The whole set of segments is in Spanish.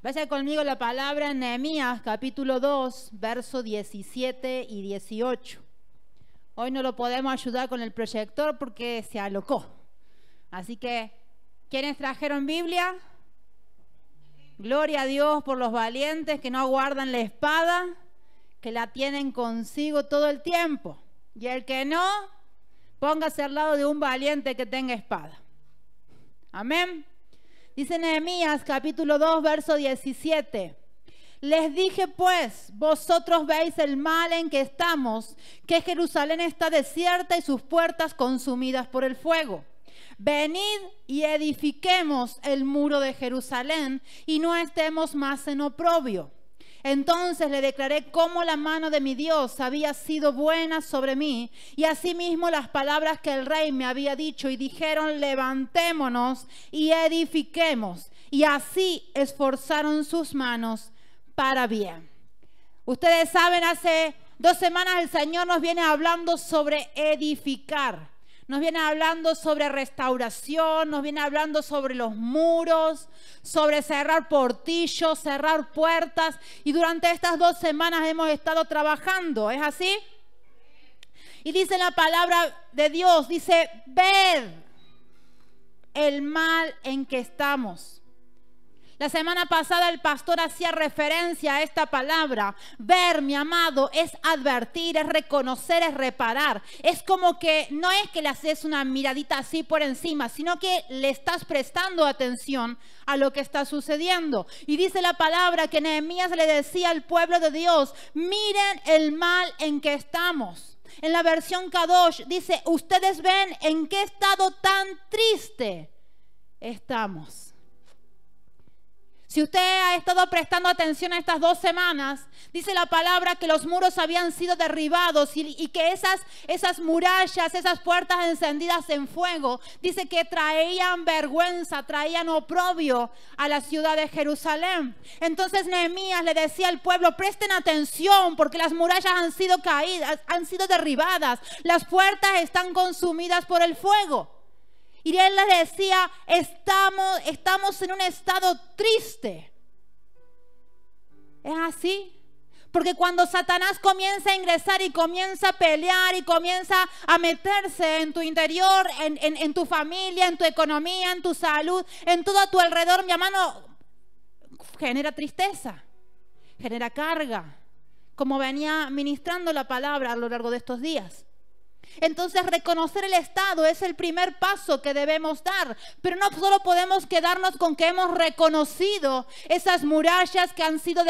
Vaya conmigo la palabra en Nehemías capítulo 2, versos 17 y 18. Hoy no lo podemos ayudar con el proyector porque se alocó. Así que, ¿quiénes trajeron Biblia? Gloria a Dios por los valientes que no guardan la espada, que la tienen consigo todo el tiempo. Y el que no, póngase al lado de un valiente que tenga espada. Amén. Dice Nehemías capítulo 2, verso 17. Les dije pues, vosotros veis el mal en que estamos, que Jerusalén está desierta y sus puertas consumidas por el fuego. Venid y edifiquemos el muro de Jerusalén y no estemos más en oprobio. Entonces le declaré cómo la mano de mi Dios había sido buena sobre mí, y asimismo las palabras que el rey me había dicho, y dijeron: levantémonos y edifiquemos. Y así esforzaron sus manos para bien. Ustedes saben, hace 2 semanas el Señor nos viene hablando sobre edificar. Nos viene hablando sobre restauración, nos viene hablando sobre los muros, sobre cerrar portillos, cerrar puertas. Y durante estas 2 semanas hemos estado trabajando, ¿es así? Y dice la palabra de Dios, dice: ved el mal en que estamos. La semana pasada el pastor hacía referencia a esta palabra. Ver, mi amado, es advertir, es reconocer, es reparar. Es como que no es que le haces una miradita así por encima, sino que le estás prestando atención a lo que está sucediendo. Y dice la palabra que Nehemías le decía al pueblo de Dios: miren el mal en que estamos. En la versión Kadosh dice: ustedes ven en qué estado tan triste estamos. Si usted ha estado prestando atención a estas 2 semanas, dice la palabra que los muros habían sido derribados y que esas murallas, esas puertas encendidas en fuego, dice que traían vergüenza, traían oprobio a la ciudad de Jerusalén. Entonces Nehemías le decía al pueblo: presten atención porque las murallas han sido caídas, han sido derribadas, las puertas están consumidas por el fuego. Y él les decía: estamos en un estado triste. ¿Es así? Porque cuando Satanás comienza a ingresar y comienza a pelear y comienza a meterse en tu interior, en tu familia, en tu economía, en tu salud, en todo a tu alrededor, mi hermano, genera tristeza, genera carga, como venía ministrando la palabra a lo largo de estos días. Entonces reconocer el estado es el primer paso que debemos dar, pero no solo podemos quedarnos con que hemos reconocido esas murallas que han sido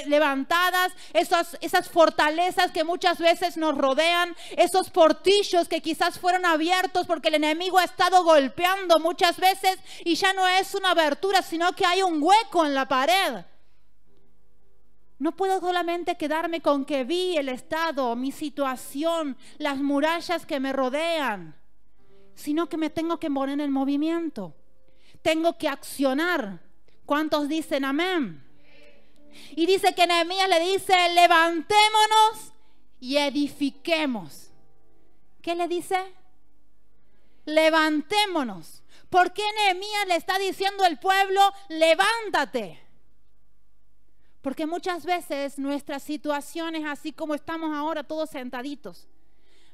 levantadas, esas fortalezas que muchas veces nos rodean, esos portillos que quizás fueron abiertos porque el enemigo ha estado golpeando muchas veces y ya no es una abertura, sino que hay un hueco en la pared. No puedo solamente quedarme con que vi el estado, mi situación, las murallas que me rodean, sino que me tengo que poner en movimiento. Tengo que accionar. ¿Cuántos dicen amén? Y dice que Nehemías le dice: levantémonos y edifiquemos. ¿Qué le dice? Levantémonos. ¿Por qué Nehemías le está diciendo al pueblo: levántate? Porque muchas veces nuestras situaciones, así como estamos ahora todos sentaditos,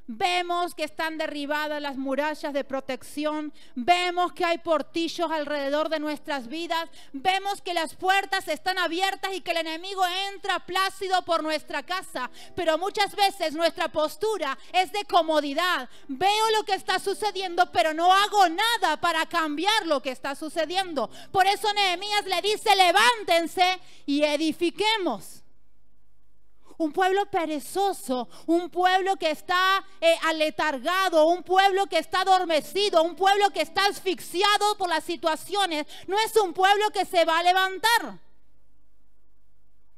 vemos que están derribadas las murallas de protección, vemos que hay portillos alrededor de nuestras vidas, vemos que las puertas están abiertas y que el enemigo entra plácido por nuestra casa, pero muchas veces nuestra postura es de comodidad. Veo lo que está sucediendo, pero no hago nada para cambiar lo que está sucediendo. Por eso Nehemías le dice: levántense y edifiquemos. Un pueblo perezoso, un pueblo que está aletargado, un pueblo que está adormecido, un pueblo que está asfixiado por las situaciones, no es un pueblo que se va a levantar.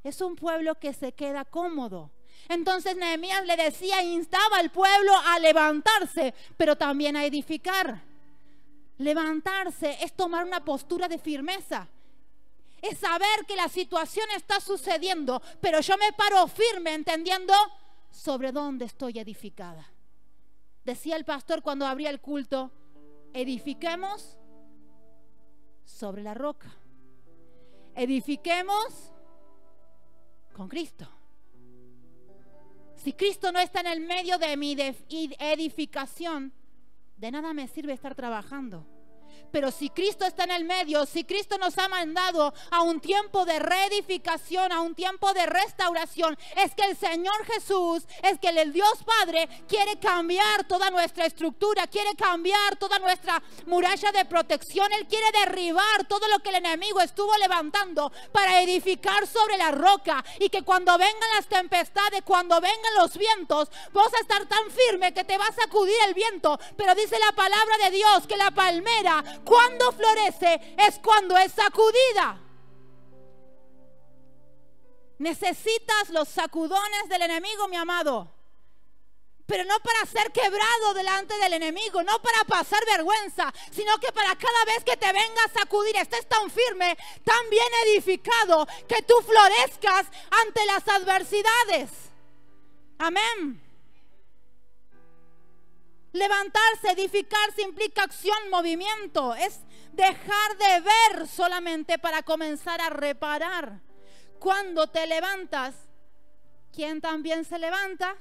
Es un pueblo que se queda cómodo. Entonces Nehemías le decía, instaba al pueblo a levantarse, pero también a edificar. Levantarse es tomar una postura de firmeza. Es saber que la situación está sucediendo, pero yo me paro firme entendiendo sobre dónde estoy edificada. Decía el pastor cuando abría el culto: edifiquemos sobre la roca. edifiquemos con Cristo. Si Cristo no está en el medio de mi edificación, de nada me sirve estar trabajando. Pero si Cristo está en el medio, si Cristo nos ha mandado a un tiempo de reedificación, a un tiempo de restauración, es que el Señor Jesús, es que el Dios Padre quiere cambiar toda nuestra estructura, quiere cambiar toda nuestra muralla de protección. Él quiere derribar todo lo que el enemigo estuvo levantando para edificar sobre la roca, y que cuando vengan las tempestades, cuando vengan los vientos, vas a estar tan firme que te va a sacudir el viento. Pero dice la palabra de Dios que la palmera, cuando florece, es cuando es sacudida. Necesitas los sacudones del enemigo, mi amado, pero no para ser quebrado delante del enemigo, no para pasar vergüenza, sino que para cada vez que te venga a sacudir, estés tan firme, tan bien edificado, que tú florezcas ante las adversidades. Amén. Levantarse, edificarse implica acción, movimiento. Es dejar de ver solamente para comenzar a reparar. Cuando te levantas, ¿quién también se levanta?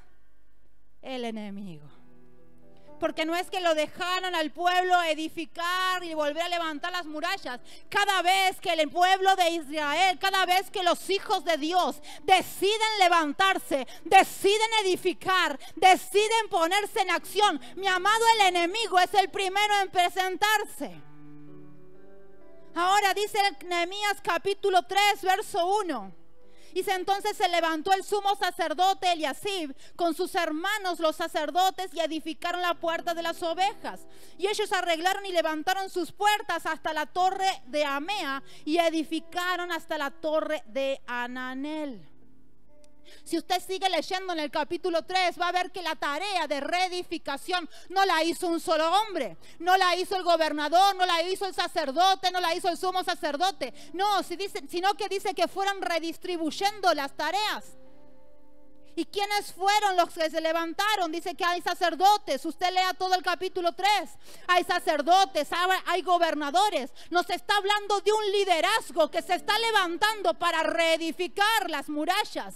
El enemigo. Porque no es que lo dejaron al pueblo edificar y volver a levantar las murallas. Cada vez que el pueblo de Israel, cada vez que los hijos de Dios deciden levantarse, deciden edificar, deciden ponerse en acción, mi amado, el enemigo es el primero en presentarse. Ahora dice Nehemías capítulo 3, verso 1. Dice: entonces se levantó el sumo sacerdote Eliasib con sus hermanos los sacerdotes y edificaron la puerta de las ovejas. Y ellos arreglaron y levantaron sus puertas hasta la torre de Amea y edificaron hasta la torre de Ananel. Si usted sigue leyendo en el capítulo 3, va a ver que la tarea de reedificación no la hizo un solo hombre, no la hizo el gobernador, no la hizo el sacerdote, no la hizo el sumo sacerdote. No, sino que dice que fueron redistribuyendo las tareas. ¿Y quiénes fueron los que se levantaron? Dice que hay sacerdotes. Usted lea todo el capítulo 3. Hay sacerdotes, hay gobernadores. Nos está hablando de un liderazgo que se está levantando para reedificar las murallas.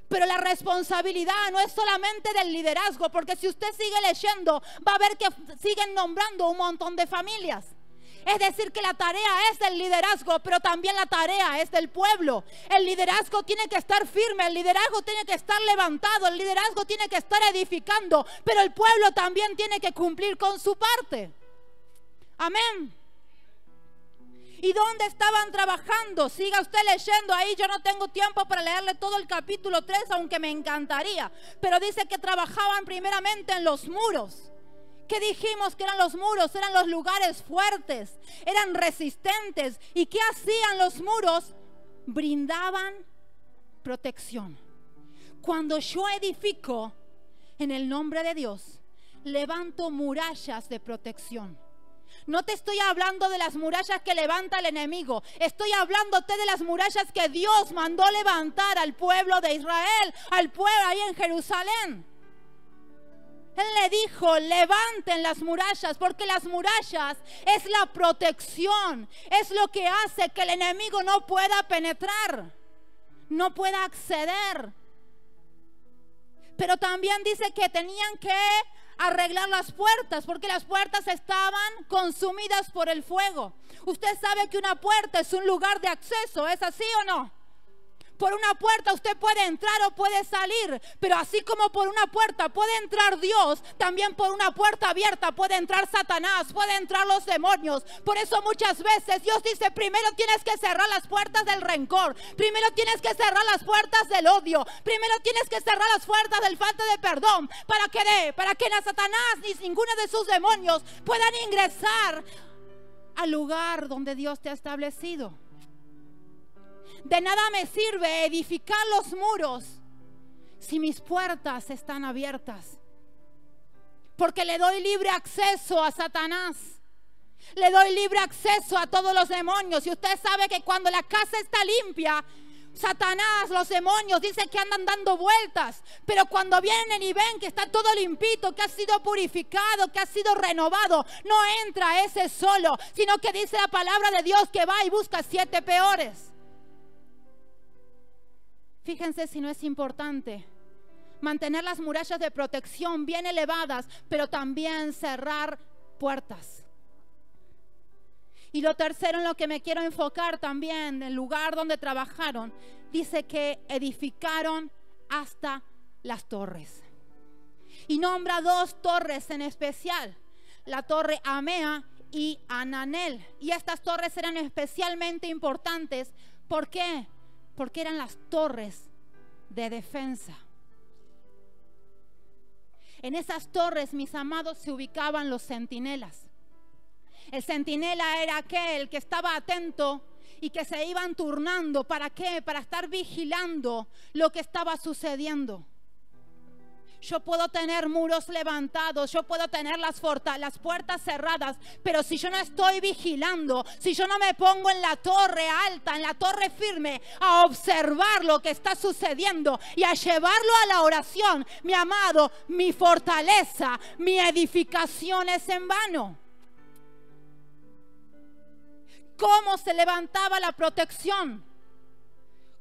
Pero la responsabilidad no es solamente del liderazgo, porque si usted sigue leyendo, va a ver que siguen nombrando un montón de familias. Es decir, que la tarea es del liderazgo, pero también la tarea es del pueblo. El liderazgo tiene que estar firme, el liderazgo tiene que estar levantado, el liderazgo tiene que estar edificando, pero el pueblo también tiene que cumplir con su parte. Amén. ¿Y dónde estaban trabajando? Siga usted leyendo ahí. Yo no tengo tiempo para leerle todo el capítulo 3, aunque me encantaría. Pero dice que trabajaban primeramente en los muros. ¿Qué dijimos que eran los muros? Eran los lugares fuertes, eran resistentes. ¿Y qué hacían los muros? Brindaban protección. Cuando yo edifico en el nombre de Dios, levanto murallas de protección. No te estoy hablando de las murallas que levanta el enemigo. Estoy hablándote de las murallas que Dios mandó levantar al pueblo de Israel, al pueblo ahí en Jerusalén. Él le dijo: levanten las murallas, porque las murallas es la protección, es lo que hace que el enemigo no pueda penetrar, no pueda acceder. Pero también dice que tenían que arreglar las puertas, porque las puertas estaban consumidas por el fuego. Usted sabe que una puerta es un lugar de acceso, ¿es así o no? Por una puerta usted puede entrar o puede salir, pero así como por una puerta puede entrar Dios, también por una puerta abierta puede entrar Satanás, puede entrar los demonios. Por eso muchas veces Dios dice: primero tienes que cerrar las puertas del rencor, primero tienes que cerrar las puertas del odio, primero tienes que cerrar las puertas del falta de perdón, para que ni Satanás ni ninguno de sus demonios puedan ingresar al lugar donde Dios te ha establecido. De nada me sirve edificar los muros si mis puertas están abiertas, porque le doy libre acceso a Satanás, le doy libre acceso a todos los demonios. Y usted sabe que cuando la casa está limpia, Satanás, los demonios, dice que andan dando vueltas, pero cuando vienen y ven que está todo limpito, que ha sido purificado, que ha sido renovado, no entra ese solo, sino que dice la palabra de Dios que va y busca 7 peores. Fíjense si no es importante mantener las murallas de protección bien elevadas, pero también cerrar puertas. Y lo tercero en lo que me quiero enfocar también, el lugar donde trabajaron, dice que edificaron hasta las torres. Y nombra 2 torres en especial, la torre Amea y Ananel. Y estas torres eran especialmente importantes. ¿Por qué? Porque eran las torres de defensa. En esas torres, mis amados, se ubicaban los centinelas. El centinela era aquel que estaba atento y que se iban turnando. ¿Para qué? Para estar vigilando lo que estaba sucediendo. Yo puedo tener muros levantados, yo puedo tener las puertas cerradas, pero si yo no estoy vigilando, si yo no me pongo en la torre alta, en la torre firme, a observar lo que está sucediendo y a llevarlo a la oración, mi amado, mi fortaleza, mi edificación es en vano. ¿Cómo se levantaba la protección?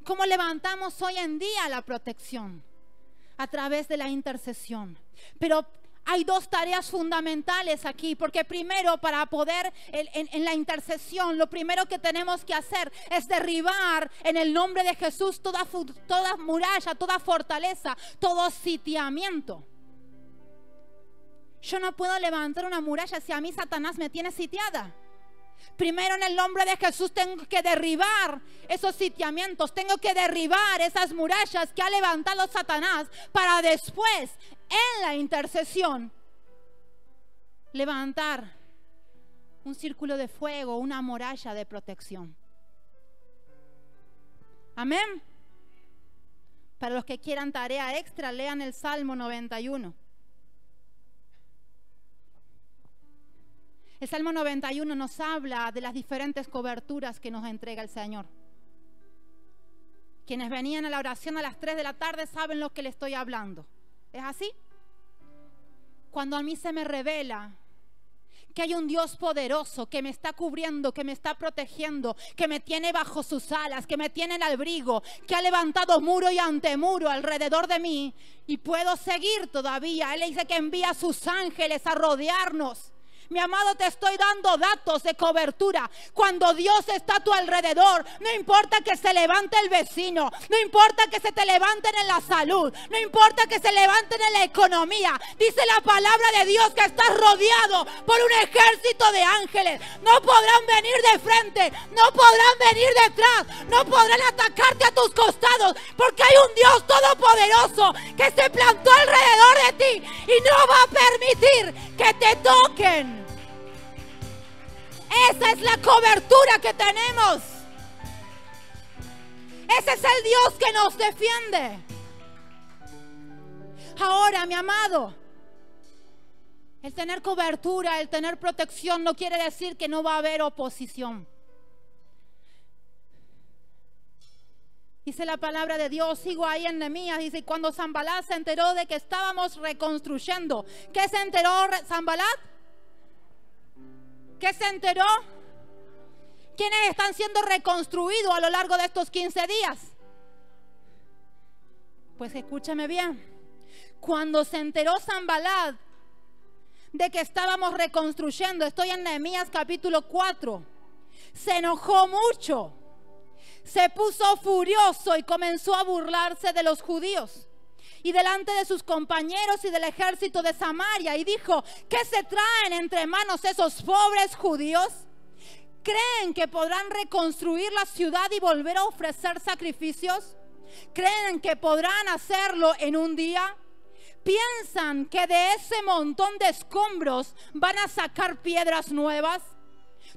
¿Cómo levantamos hoy en día la protección? A través de la intercesión. Pero hay 2 tareas fundamentales aquí, porque primero, para poder en la intercesión, lo primero que tenemos que hacer es derribar en el nombre de Jesús toda muralla, toda fortaleza, todo sitiamiento. Yo no puedo levantar una muralla si a mí Satanás me tiene sitiada. Primero, en el nombre de Jesús, tengo que derribar esos sitiamientos, tengo que derribar esas murallas que ha levantado Satanás, para después, en la intercesión, levantar un círculo de fuego, una muralla de protección. Amén. Para los que quieran tarea extra, lean el Salmo 91. El Salmo 91 nos habla de las diferentes coberturas que nos entrega el Señor. Quienes venían a la oración a las 3 de la tarde saben lo que le estoy hablando. ¿Es así? Cuando a mí se me revela que hay un Dios poderoso que me está cubriendo, que me está protegiendo, que me tiene bajo sus alas, que me tiene en abrigo, que ha levantado muro y antemuro alrededor de mí, y puedo seguir todavía. Él dice que envía a sus ángeles a rodearnos. Mi amado, te estoy dando datos de cobertura. Cuando Dios está a tu alrededor, no importa que se levante el vecino, no importa que se te levanten en la salud, no importa que se levanten en la economía. Dice la palabra de Dios que estás rodeado por un ejército de ángeles. No podrán venir de frente, no podrán venir detrás, no podrán atacarte a tus costados, porque hay un Dios todopoderoso que se plantó alrededor de ti y no va a permitir que te toquen. Esa es la cobertura que tenemos. Ese es el Dios que nos defiende. Ahora, mi amado, el tener cobertura, el tener protección no quiere decir que no va a haber oposición. Dice la palabra de Dios, sigo ahí en Nehemías, dice, cuando Sanbalat se enteró de que estábamos reconstruyendo. ¿Qué se enteró Sanbalat? ¿Qué se enteró? ¿Quiénes están siendo reconstruidos a lo largo de estos 15 días? Pues escúchame bien. Cuando se enteró Sanbalat de que estábamos reconstruyendo, estoy en Nehemías capítulo 4, se enojó mucho, se puso furioso y comenzó a burlarse de los judíos y delante de sus compañeros y del ejército de Samaria, y dijo: ¿qué se traen entre manos esos pobres judíos? ¿Creen que podrán reconstruir la ciudad y volver a ofrecer sacrificios? ¿Creen que podrán hacerlo en un día? ¿Piensan que de ese montón de escombros van a sacar piedras nuevas?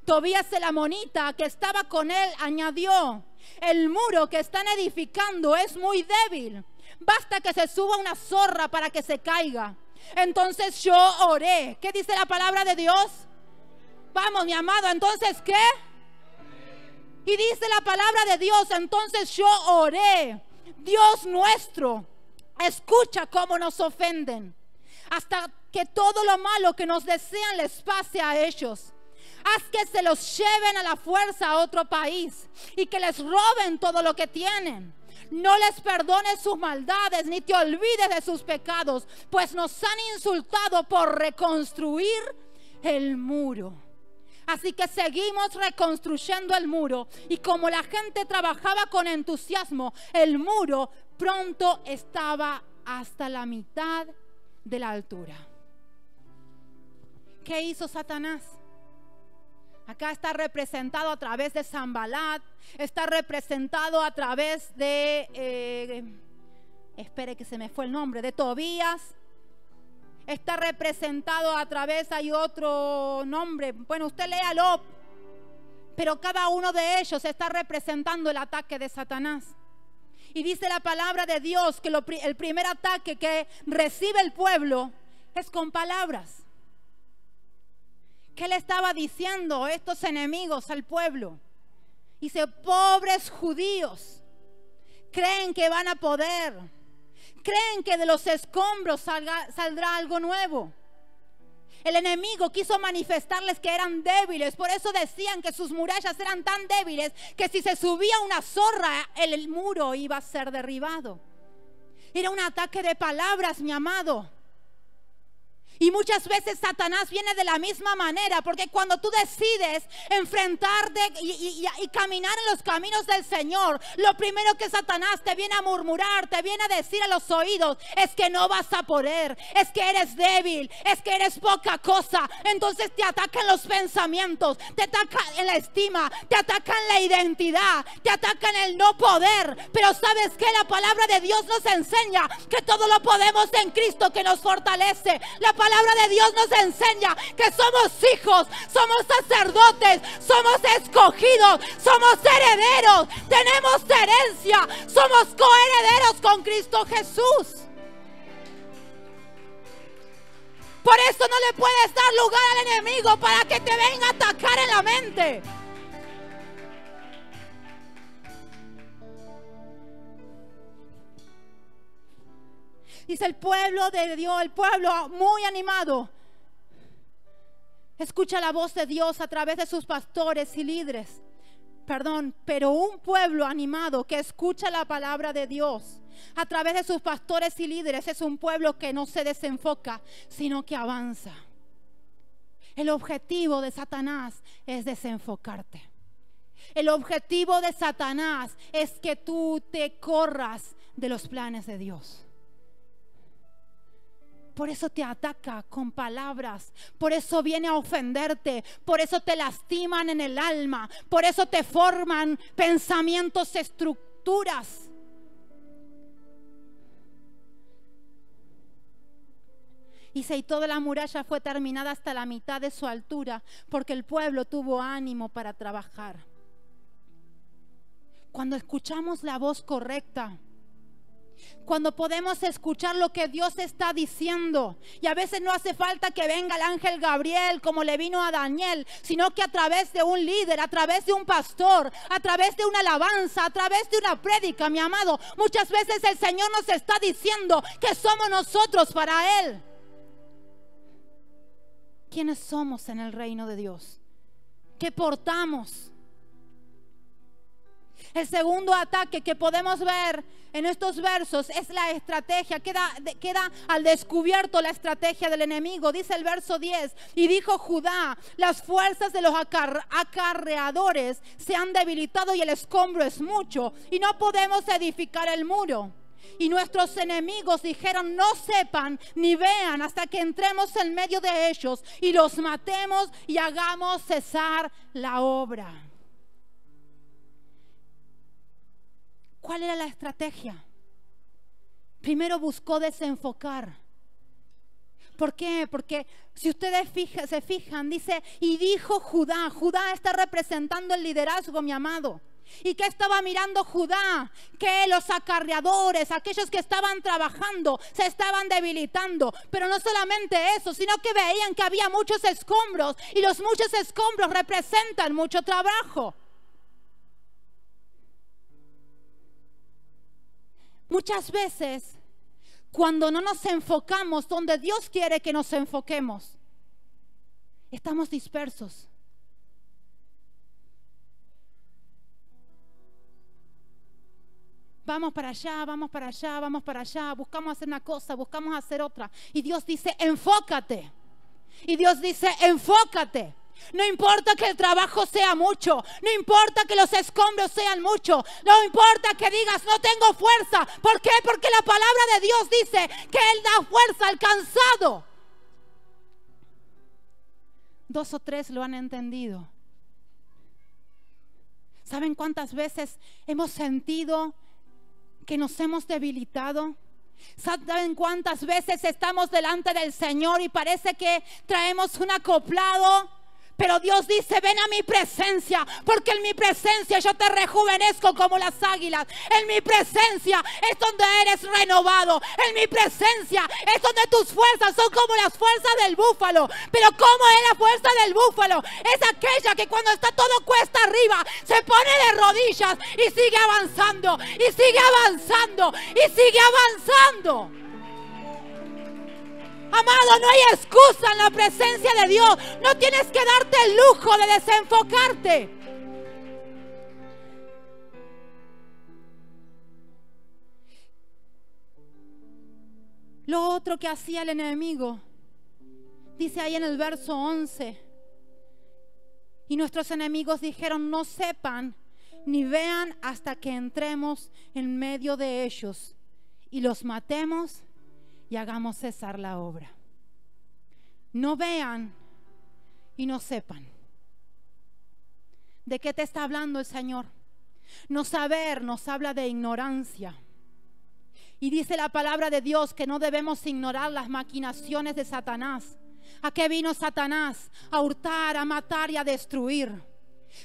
Tobías el amonita, que estaba con él, añadió: el muro que están edificando es muy débil. Basta que se suba una zorra para que se caiga. Entonces yo oré. ¿Qué dice la palabra de Dios? Vamos, mi amado, entonces ¿qué? Y dice la palabra de Dios, entonces yo oré, Dios nuestro, escucha cómo nos ofenden, hasta que todo lo malo que nos desean les pase a ellos. Haz que se los lleven a la fuerza a otro país y que les roben todo lo que tienen. No les perdones sus maldades ni te olvides de sus pecados, pues nos han insultado por reconstruir el muro. Así que seguimos reconstruyendo el muro, y como la gente trabajaba con entusiasmo, el muro pronto estaba hasta la mitad de la altura. ¿Qué hizo Satanás? Acá está representado a través de Sanbalat, está representado a través de, espere que se me fue el nombre, de Tobías. Está representado a través, hay otro nombre, bueno, usted léalo, pero cada uno de ellos está representando el ataque de Satanás. Y dice la palabra de Dios que el primer ataque que recibe el pueblo es con palabras. ¿Qué le estaba diciendo estos enemigos al pueblo? Dice, pobres judíos, creen que van a poder, creen que de los escombros saldrá algo nuevo. El enemigo quiso manifestarles que eran débiles, por eso decían que sus murallas eran tan débiles que si se subía una zorra, el muro iba a ser derribado. Era un ataque de palabras, mi amado. Y muchas veces Satanás viene de la misma manera, porque cuando tú decides enfrentarte y caminar en los caminos del Señor, lo primero que Satanás te viene a murmurar, te viene a decir a los oídos, es que no vas a poder, es que eres débil, es que eres poca cosa. Entonces te atacan los pensamientos, te atacan en la estima, te atacan la identidad, te atacan el no poder. Pero ¿sabes qué? La palabra de Dios nos enseña que todo lo podemos en Cristo que nos fortalece. La palabra de Dios nos enseña que somos hijos, somos sacerdotes, somos escogidos, somos herederos, tenemos herencia, somos coherederos con Cristo Jesús. Por eso no le puedes dar lugar al enemigo para que te venga a atacar en la mente. Dice el pueblo de Dios, el pueblo muy animado, escucha la voz de Dios a través de sus pastores y líderes. Pero un pueblo animado que escucha la palabra de Dios a través de sus pastores y líderes es un pueblo que no se desenfoca, sino que avanza. El objetivo de Satanás es desenfocarte. El objetivo de Satanás es que tú te corras de los planes de Dios. Por eso te ataca con palabras, por eso viene a ofenderte, por eso te lastiman en el alma, por eso te forman pensamientos, estructuras. Dice, y toda la muralla fue terminada hasta la mitad de su altura, porque el pueblo tuvo ánimo para trabajar. Cuando escuchamos la voz correcta, cuando podemos escuchar lo que Dios está diciendo, y a veces no hace falta que venga el ángel Gabriel como le vino a Daniel, sino que a través de un líder, a través de un pastor, a través de una alabanza, a través de una prédica, mi amado, muchas veces el Señor nos está diciendo que somos nosotros para Él. ¿Quiénes somos en el reino de Dios? ¿Qué portamos? El segundo ataque que podemos ver en estos versos es la estrategia. Queda al descubierto la estrategia del enemigo. Dice el verso 10, y dijo Judá, las fuerzas de los acarreadores se han debilitado y el escombro es mucho y no podemos edificar el muro. Y nuestros enemigos dijeron, no sepan ni vean hasta que entremos en medio de ellos y los matemos y hagamos cesar la obra. ¿Cuál era la estrategia? Primero buscó desenfocar. ¿Por qué? Porque si ustedes se fijan, dice, y dijo Judá. Judá está representando el liderazgo, mi amado. ¿Y qué estaba mirando Judá? Que los acarreadores, aquellos que estaban trabajando, se estaban debilitando. Pero no solamente eso, sino que veían que había muchos escombros. Y los muchos escombros representan mucho trabajo. Muchas veces, cuando no nos enfocamos donde Dios quiere que nos enfoquemos, estamos dispersos. Vamos para allá, vamos para allá, vamos para allá, buscamos hacer una cosa, buscamos hacer otra. Y Dios dice, enfócate. Y Dios dice, enfócate. No importa que el trabajo sea mucho, no importa que los escombros sean mucho, no importa que digas, no tengo fuerza. ¿Por qué? Porque la palabra de Dios dice que Él da fuerza al cansado. 2 o 3 lo han entendido. ¿Saben cuántas veces hemos sentido que nos hemos debilitado? ¿Saben cuántas veces estamos delante del Señor y parece que traemos un acoplado? Pero Dios dice, ven a mi presencia, porque en mi presencia yo te rejuvenezco como las águilas. En mi presencia es donde eres renovado. En mi presencia es donde tus fuerzas son como las fuerzas del búfalo. Pero ¿cómo es la fuerza del búfalo? Es aquella que cuando está todo cuesta arriba, se pone de rodillas y sigue avanzando, y sigue avanzando, y sigue avanzando. Amado, no hay excusa en la presencia de Dios. No tienes que darte el lujo de desenfocarte. Lo otro que hacía el enemigo, dice ahí en el verso 11, y nuestros enemigos dijeron, no sepan ni vean hasta que entremos en medio de ellos y los matemos y hagamos cesar la obra. No vean y no sepan. ¿De qué te está hablando el Señor? No saber nos habla de ignorancia. Y dice la palabra de Dios que no debemos ignorar las maquinaciones de Satanás. ¿A qué vino Satanás? A hurtar, a matar y a destruir.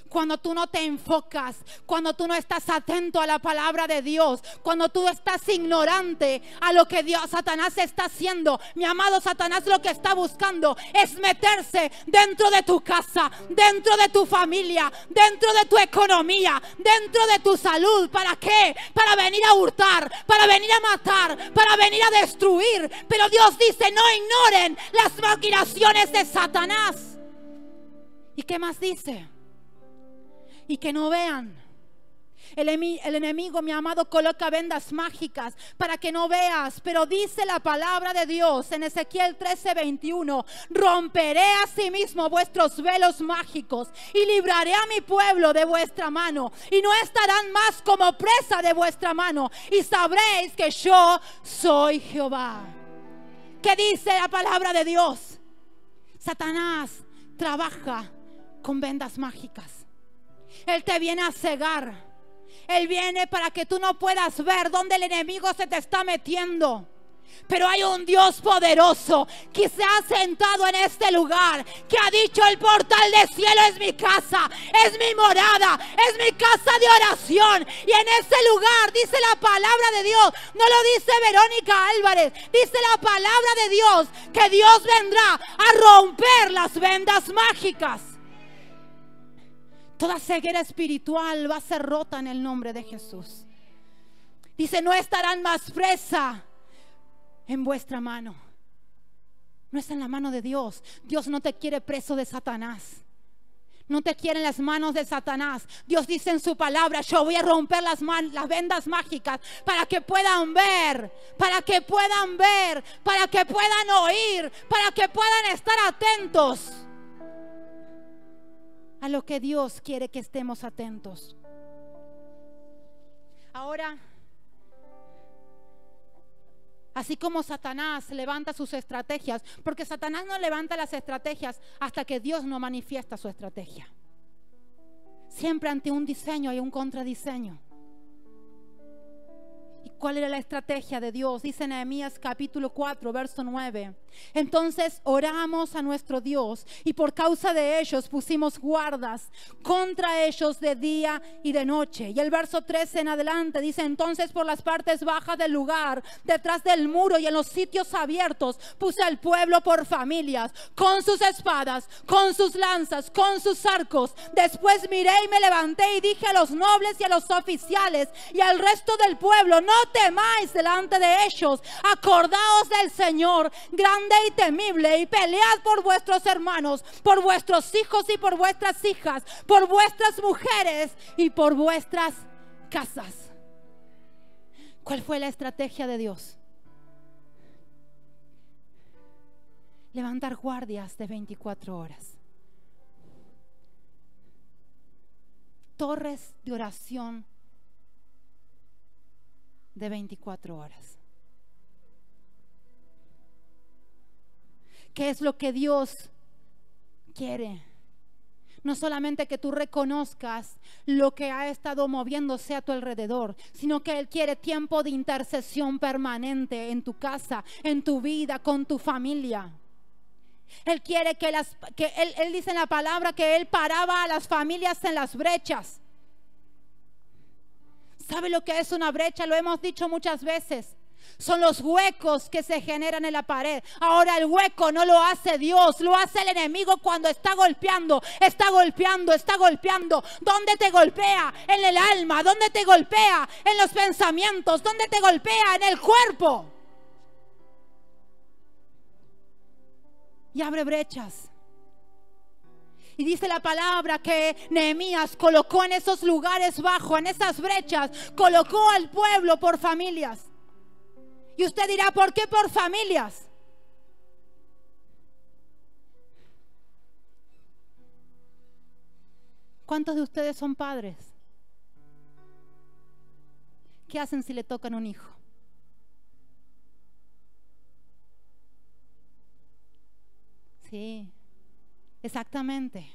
Cuando tú no te enfocas, cuando tú no estás atento a la palabra de Dios, cuando tú estás ignorante a lo que Satanás está haciendo, mi amado, Satanás lo que está buscando es meterse dentro de tu casa, dentro de tu familia, dentro de tu economía, dentro de tu salud. ¿Para qué? Para venir a hurtar, para venir a matar, para venir a destruir. Pero Dios dice, no ignoren las maquinaciones de Satanás. ¿Y qué más dice? Y que no vean. El enemigo, mi amado, coloca vendas mágicas para que no veas. Pero dice la palabra de Dios en Ezequiel 13:21: romperé asimismo vuestros velos mágicos y libraré a mi pueblo de vuestra mano, y no estarán más como presa de vuestra mano, y sabréis que yo soy Jehová. ¿Qué dice la palabra de Dios? Satanás trabaja con vendas mágicas. Él te viene a cegar. Él viene para que tú no puedas ver dónde el enemigo se te está metiendo. Pero hay un Dios poderoso que se ha sentado en este lugar, que ha dicho: el portal del cielo es mi casa, es mi morada, es mi casa de oración. Y en ese lugar, dice la palabra de Dios, no lo dice Verónica Álvarez, dice la palabra de Dios, que Dios vendrá a romper las vendas mágicas. Toda ceguera espiritual va a ser rota en el nombre de Jesús. Dice: no estarán más presa en vuestra mano. No está en la mano de Dios. Dios no te quiere preso de Satanás. No te quiere en las manos de Satanás. Dios dice en su palabra: yo voy a romper las vendas mágicas para que puedan ver, para que puedan ver, para que puedan oír, para que puedan estar atentos a lo que Dios quiere que estemos atentos. Ahora, así como Satanás levanta sus estrategias, porque Satanás no levanta las estrategias hasta que Dios no manifiesta su estrategia. Siempre ante un diseño hay un contradiseño. ¿Y cuál era la estrategia de Dios? Dice Nehemías capítulo 4, verso 9. Entonces oramos a nuestro Dios, y por causa de ellos pusimos guardas contra ellos de día y de noche. Y el verso 13 en adelante dice: entonces por las partes bajas del lugar, detrás del muro y en los sitios abiertos, puse al pueblo por familias, con sus espadas, con sus lanzas, con sus arcos. Después miré y me levanté y dije a los nobles y a los oficiales y al resto del pueblo: no temáis delante de ellos. Acordaos del Señor, grande y temible, y pelead por vuestros hermanos, por vuestros hijos y por vuestras hijas, por vuestras mujeres y por vuestras casas. ¿Cuál fue la estrategia de Dios? Levantar guardias de 24 horas. Torres de oración de 24 horas. ¿Qué es lo que Dios quiere? No solamente que tú reconozcas lo que ha estado moviéndose a tu alrededor, sino que Él quiere tiempo de intercesión permanente en tu casa, en tu vida, con tu familia. Él quiere que Él dice en la palabra que Él paraba a las familias en las brechas. ¿Sabe lo que es una brecha? Lo hemos dicho muchas veces. Son los huecos que se generan en la pared. Ahora el hueco no lo hace Dios, lo hace el enemigo cuando está golpeando, está golpeando, está golpeando. ¿Dónde te golpea? En el alma. ¿Dónde te golpea? En los pensamientos. ¿Dónde te golpea? En el cuerpo. Y abre brechas. Y dice la palabra que Nehemías colocó en esos lugares bajos, en esas brechas, colocó al pueblo por familias. Y usted dirá, ¿por qué por familias? ¿Cuántos de ustedes son padres? ¿Qué hacen si le tocan un hijo? Sí, exactamente.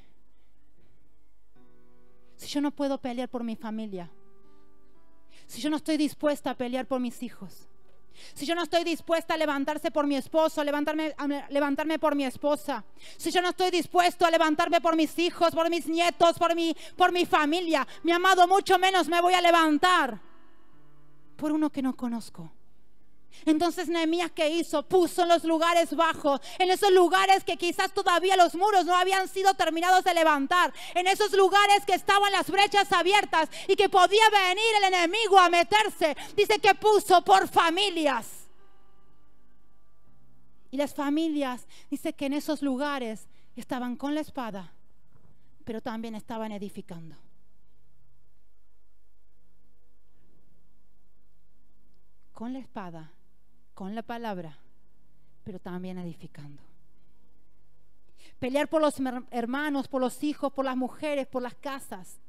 Si yo no puedo pelear por mi familia, si yo no estoy dispuesta a pelear por mis hijos, si yo no estoy dispuesta a levantarse por mi esposo, a levantarme por mi esposa, si yo no estoy dispuesto a levantarme por mis hijos, por mis nietos, por mi familia, mi amado, mucho menos me voy a levantar por uno que no conozco. Entonces Nehemías, ¿qué hizo? Puso en los lugares bajos, en esos lugares que quizás todavía los muros no habían sido terminados de levantar, en esos lugares que estaban las brechas abiertas y que podía venir el enemigo a meterse. Dice que puso por familias. Y las familias, dice que en esos lugares estaban con la espada, pero también estaban edificando. Con la espada, con la palabra, pero también edificando. Pelear por los hermanos, por los hijos, por las mujeres, por las casas,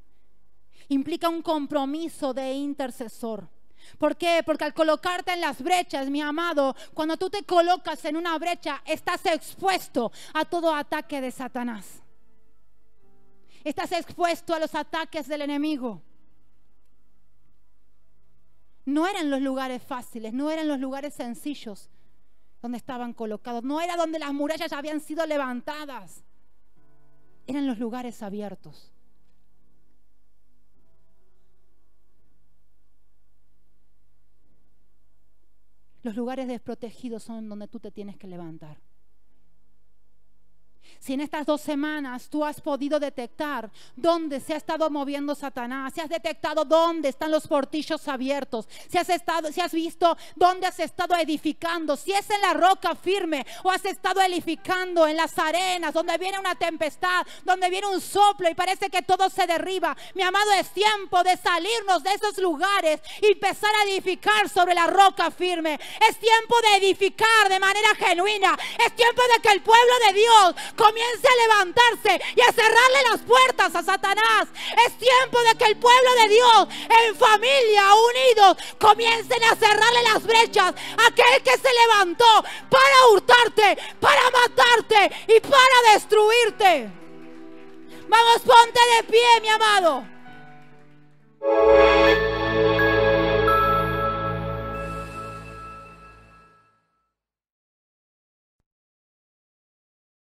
implica un compromiso de intercesor. ¿Por qué? Porque al colocarte en las brechas, mi amado, cuando tú te colocas en una brecha, estás expuesto a todo ataque de Satanás. Estás expuesto a los ataques del enemigo. No eran los lugares fáciles, no eran los lugares sencillos donde estaban colocados, no era donde las murallas habían sido levantadas, eran los lugares abiertos. Los lugares desprotegidos son donde tú te tienes que levantar. Si en estas 2 semanas tú has podido detectar dónde se ha estado moviendo Satanás, si has detectado dónde están los portillos abiertos, si has visto dónde has estado edificando, si es en la roca firme o has estado edificando en las arenas donde viene una tempestad, donde viene un soplo y parece que todo se derriba, mi amado, es tiempo de salirnos de esos lugares y empezar a edificar sobre la roca firme. Es tiempo de edificar de manera genuina. Es tiempo de que el pueblo de Dios comience a levantarse y a cerrarle las puertas a Satanás. Es tiempo de que el pueblo de Dios, en familia, unidos, comiencen a cerrarle las brechas a aquel que se levantó para hurtarte, para matarte y para destruirte. Vamos, ponte de pie, mi amado.